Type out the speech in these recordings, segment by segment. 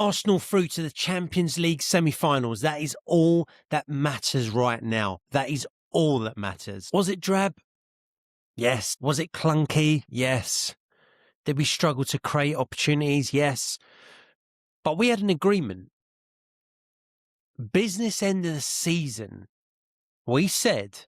Arsenal through to the Champions League semi-finals. That is all that matters right now. That is all that matters. Was it drab? Yes. Was it clunky? Yes. Did we struggle to create opportunities? Yes. But we had an agreement. Business end of the season. We said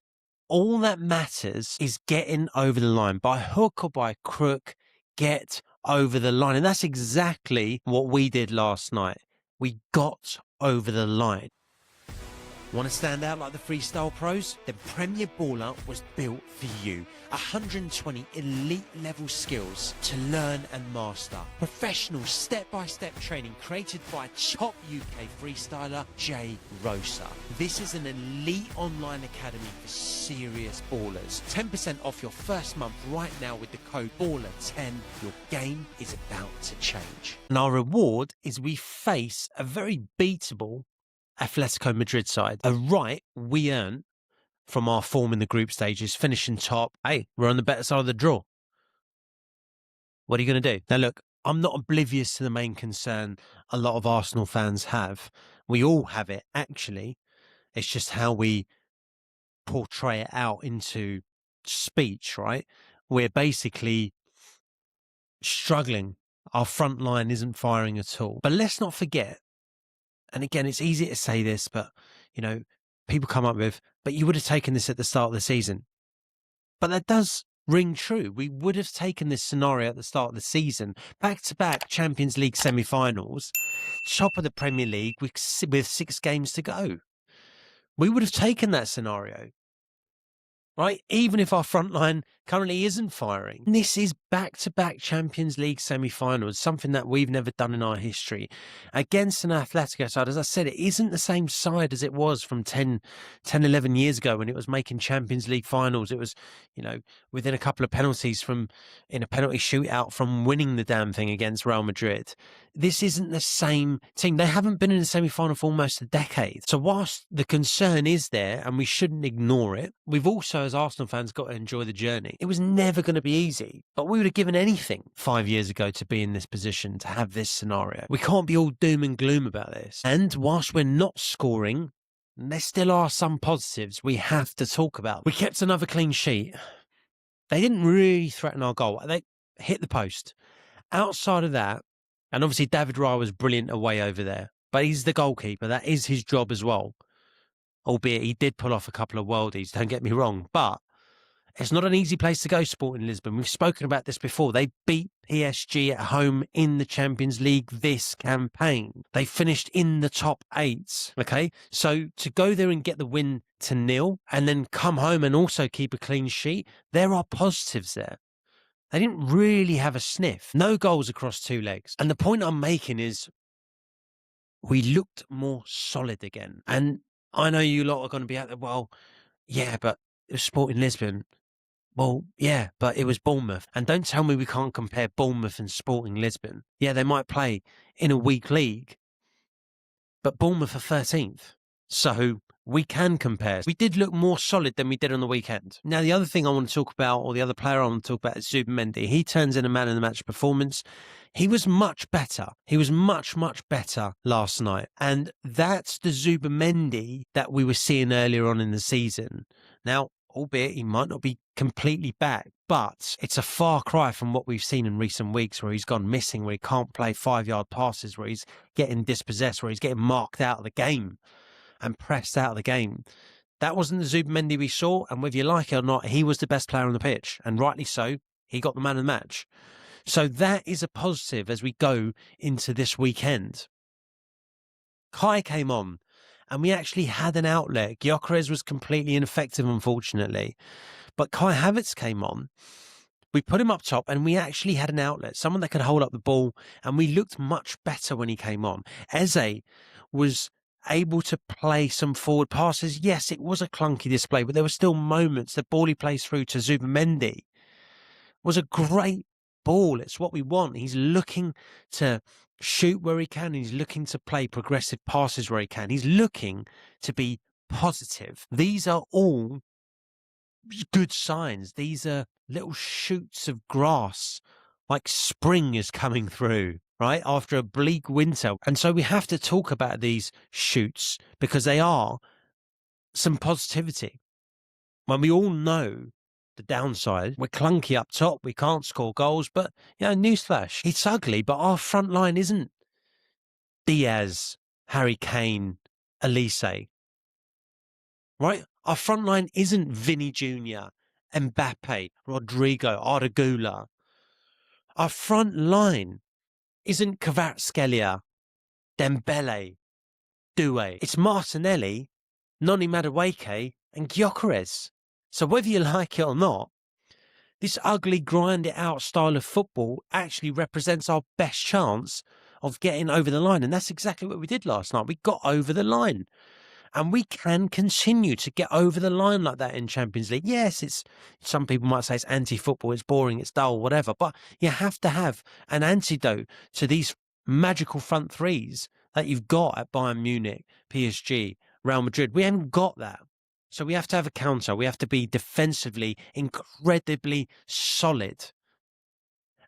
all that matters is getting over the line. By hook or by crook, get over the line. And that's exactly what we did last night. We got over the line. Want to stand out like the freestyle pros? Then Premier Baller was built for you. 120 elite level skills to learn and master. Professional step-by-step training created by top UK freestyler Jay Rosa. This is an elite online academy for serious ballers. 10% off your first month right now with the code BALLER10. Your game is about to change. And our reward is we face a very beatable Atletico Madrid side. A right we earned from our form in the group stages, finishing top. Hey, we're on the better side of the draw. What are you going to do? Now look, I'm not oblivious to the main concern a lot of Arsenal fans have. We all have it, actually. It's just how we portray it out into speech, right? We're basically struggling. Our front line isn't firing at all. But let's not forget, and again, it's easy to say this, but, you know, people come up with, but you would have taken this at the start of the season. But that does ring true. We would have taken this scenario at the start of the season. Back-to-back Champions League semi-finals, top of the Premier League with 6 games to go. We would have taken that scenario, right? Even if our front line currently isn't firing. This is back-to-back Champions League semi-finals, something that we've never done in our history. Against an Atletico side, as I said, it isn't the same side as it was from 10, 11 years ago when it was making Champions League finals. It was, you know, within a couple of penalties in a penalty shootout from winning the damn thing against Real Madrid. This isn't the same team. They haven't been in a semi-final for almost a decade. So whilst the concern is there and we shouldn't ignore it, we've also, as Arsenal fans, got to enjoy the journey. It was never going to be easy, but we would have given anything 5 years ago to be in this position, to have this scenario. We can't be all doom and gloom about this. And whilst we're not scoring, there still are some positives we have to talk about. We kept another clean sheet. They didn't really threaten our goal. They hit the post. Outside of that, and obviously David Raya was brilliant away over there, but he's the goalkeeper. That is his job as well. Albeit he did pull off a couple of worldies, don't get me wrong, but it's not an easy place to go, Sporting Lisbon. We've spoken about this before. They beat PSG at home in the Champions League this campaign. They finished in the top 8, okay? So to go there and get the win to 0 and then come home and also keep a clean sheet, there are positives there. They didn't really have a sniff. No goals across 2 legs. And the point I'm making is we looked more solid again. And I know you lot are going to be out there, well, yeah, but it was Sporting Lisbon. Well, yeah, but it was Bournemouth. And don't tell me we can't compare Bournemouth and Sporting Lisbon. Yeah, they might play in a weak league, but Bournemouth are 13th. So we can compare. We did look more solid than we did on the weekend. Now, the other thing I want to talk about, or the other player I want to talk about, is Zubimendi. He turns in a man of the match performance. He was much better. He was much, much better last night. And that's the Zubimendi that we were seeing earlier on in the season. Now, albeit he might not be completely back, but it's a far cry from what we've seen in recent weeks where he's gone missing, where he can't play 5-yard passes, where he's getting dispossessed, where he's getting marked out of the game and pressed out of the game. That wasn't the Zubimendi we saw, and whether you like it or not, he was the best player on the pitch, and rightly so. He got the man of the match. So that is a positive as we go into this weekend. Kai came on, and we actually had an outlet. Gyökeres was completely ineffective, unfortunately. But Kai Havertz came on. We put him up top, and we actually had an outlet, someone that could hold up the ball, and we looked much better when he came on. Eze was able to play some forward passes. Yes, it was a clunky display, but there were still moments. The ball he plays through to Zubimendi was a great ball. It's what we want. He's looking to shoot where he can. He's looking to play progressive passes where he can. He's looking to be positive. These are all good signs. These are little shoots of grass, like spring is coming through, right, after a bleak winter. And so we have to talk about these shoots because they are some positivity. When we all know the downside, we're clunky up top, we can't score goals, but, newsflash, it's ugly, but our front line isn't Diaz, Harry Kane, Elise, right? Our front line isn't Vinny Jr., Mbappe, Rodrigo, Arda. Our front line isn't Kvaratskhelia, Dembele, Doué. It's Martinelli, Noni Madueke, and Gyökeres. So whether you like it or not, this ugly, grind-it-out style of football actually represents our best chance of getting over the line. And that's exactly what we did last night. We got over the line. And we can continue to get over the line like that in Champions League. Yes, some people might say it's anti-football, it's boring, it's dull, whatever. But you have to have an antidote to these magical front threes that you've got at Bayern Munich, PSG, Real Madrid. We haven't got that. So we have to have a counter. We have to be defensively incredibly solid.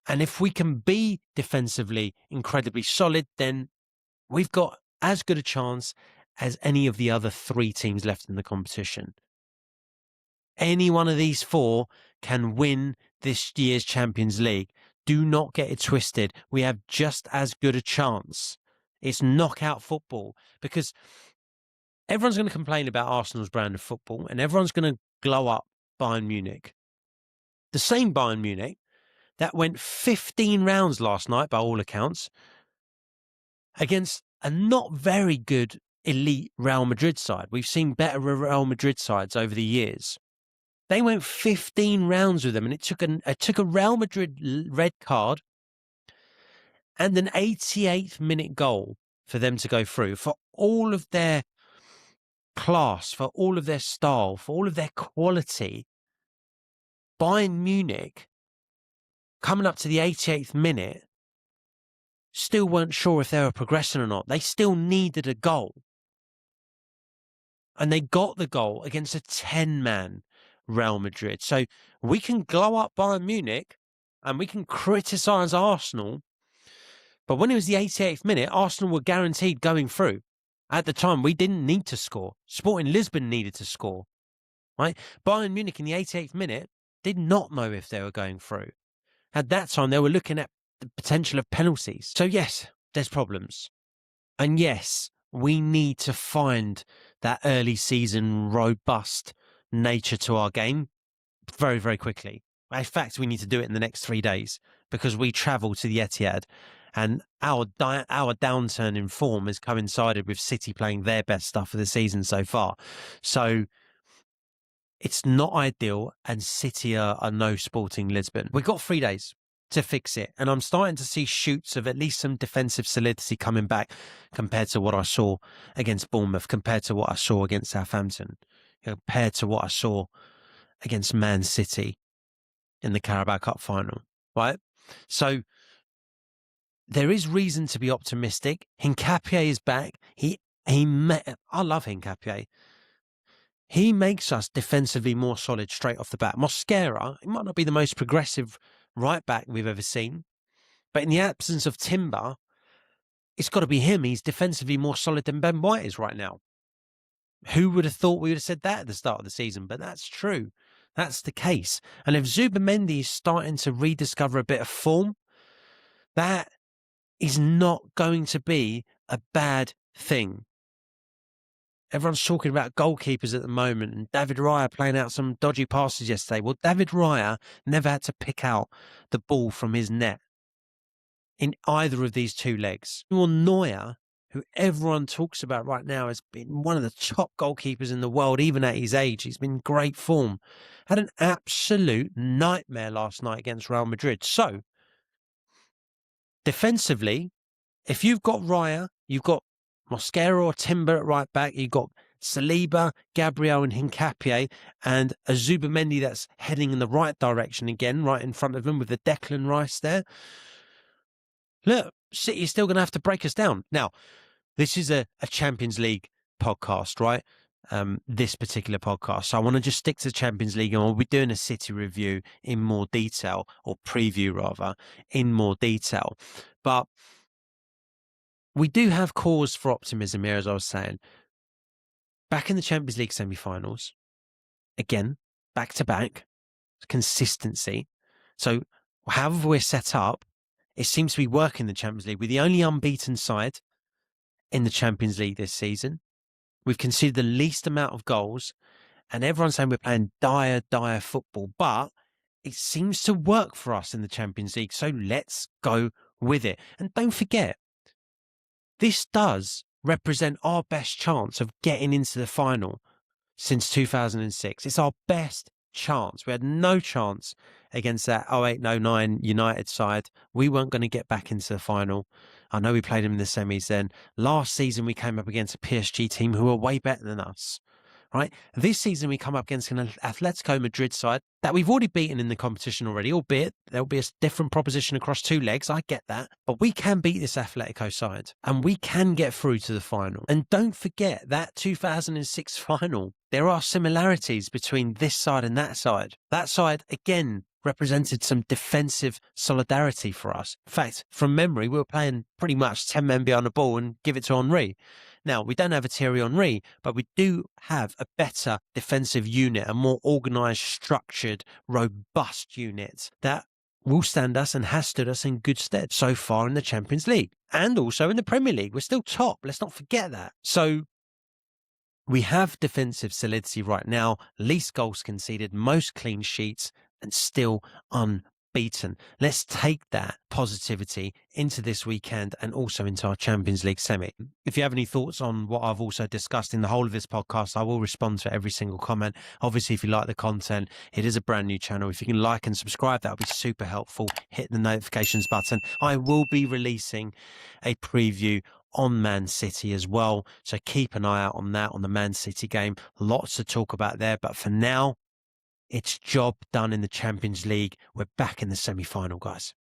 And if we can be defensively incredibly solid, then we've got as good a chance as any of the other three teams left in the competition. Any one of these four can win this year's Champions League. Do not get it twisted. We have just as good a chance. It's knockout football because everyone's going to complain about Arsenal's brand of football and everyone's going to glow up Bayern Munich. The same Bayern Munich that went 15 rounds last night, by all accounts, against a not very good elite Real Madrid side. We've seen better Real Madrid sides over the years. They went 15 rounds with them, and it took a Real Madrid red card and an 88th minute goal for them to go through. For all of their class, for all of their style, for all of their quality, Bayern Munich, coming up to the 88th minute, still weren't sure if they were progressing or not. They still needed a goal. And they got the goal against a 10-man Real Madrid. So we can glow up Bayern Munich and we can criticise Arsenal. But when it was the 88th minute, Arsenal were guaranteed going through. At the time, we didn't need to score. Sporting Lisbon needed to score. Right? Bayern Munich in the 88th minute did not know if they were going through. At that time, they were looking at the potential of penalties. So yes, there's problems. And yes, we need to find that early season robust nature to our game very, very quickly. In fact, we need to do it in the next 3 days because we travel to the Etihad and our downturn in form has coincided with City playing their best stuff of the season so far. So it's not ideal and City are no Sporting Lisbon. We've got 3 days to fix it. And I'm starting to see shoots of at least some defensive solidity coming back compared to what I saw against Bournemouth, compared to what I saw against Southampton, compared to what I saw against Man City in the Carabao Cup final, right? So there is reason to be optimistic. Hincapié is back. I love Hincapié. He makes us defensively more solid straight off the bat. Mosquera, it might not be the most progressive right back we've ever seen, but in the absence of Timber, it's got to be him. He's defensively more solid than Ben White is right now. Who would have thought we would have said that at the start of the season? But that's true. That's the case. And if Zubimendi is starting to rediscover a bit of form, that is not going to be a bad thing. Everyone's talking about goalkeepers at the moment and David Raya playing out some dodgy passes yesterday. Well, David Raya never had to pick out the ball from his net in either of these two legs. Or Neuer, who everyone talks about right now, has been one of the top goalkeepers in the world, even at his age. He's been in great form. Had an absolute nightmare last night against Real Madrid. So, defensively, if you've got Raya, you've got Mosquera or Timber at right back, you've got Saliba, Gabriel and Hincapié, and a Zubimendi that's heading in the right direction again, right in front of him with the Declan Rice there. Look, City is still going to have to break us down. Now, this is a Champions League podcast, right? This particular podcast. So I want to just stick to the Champions League and we'll be doing a City review in more detail, or preview rather, in more detail. But we do have cause for optimism here, as I was saying. Back in the Champions League semi-finals, again, back-to-back, consistency. So however we're set up, it seems to be working in the Champions League. We're the only unbeaten side in the Champions League this season. We've conceded the least amount of goals, and everyone's saying we're playing dire football, but it seems to work for us in the Champions League. So let's go with it. And don't forget, this does represent our best chance of getting into the final since 2006. It's our best chance. We had no chance against that 08-09 United side. We weren't going to get back into the final. I know we played them in the semis then. Last season, we came up against a PSG team who were way better than us. Right? This season, we come up against an Atletico Madrid side that we've already beaten in the competition already, albeit there'll be a different proposition across two legs. I get that. But we can beat this Atletico side and we can get through to the final. And don't forget that 2006 final. There are similarities between this side and that side. That side, again, represented some defensive solidarity for us. In fact, from memory, we were playing pretty much 10 men behind the ball and give it to Henry. Now, we don't have a Thierry Henry, but we do have a better defensive unit, a more organised, structured, robust unit that will stand us and has stood us in good stead so far in the Champions League and also in the Premier League. We're still top. Let's not forget that. So we have defensive solidity right now, least goals conceded, most clean sheets, and still unbeaten. Let's take that positivity into this weekend and also into our Champions League semi. If you have any thoughts on what I've also discussed in the whole of this podcast, I will respond to every single comment. Obviously, if you like the content, it is a brand new channel. If you can like and subscribe, that would be super helpful. Hit the notifications button. I will be releasing a preview on Man City as well. So keep an eye out on that, on the Man City game. Lots to talk about there. But for now, it's job done in the Champions League. We're back in the semi-final, guys.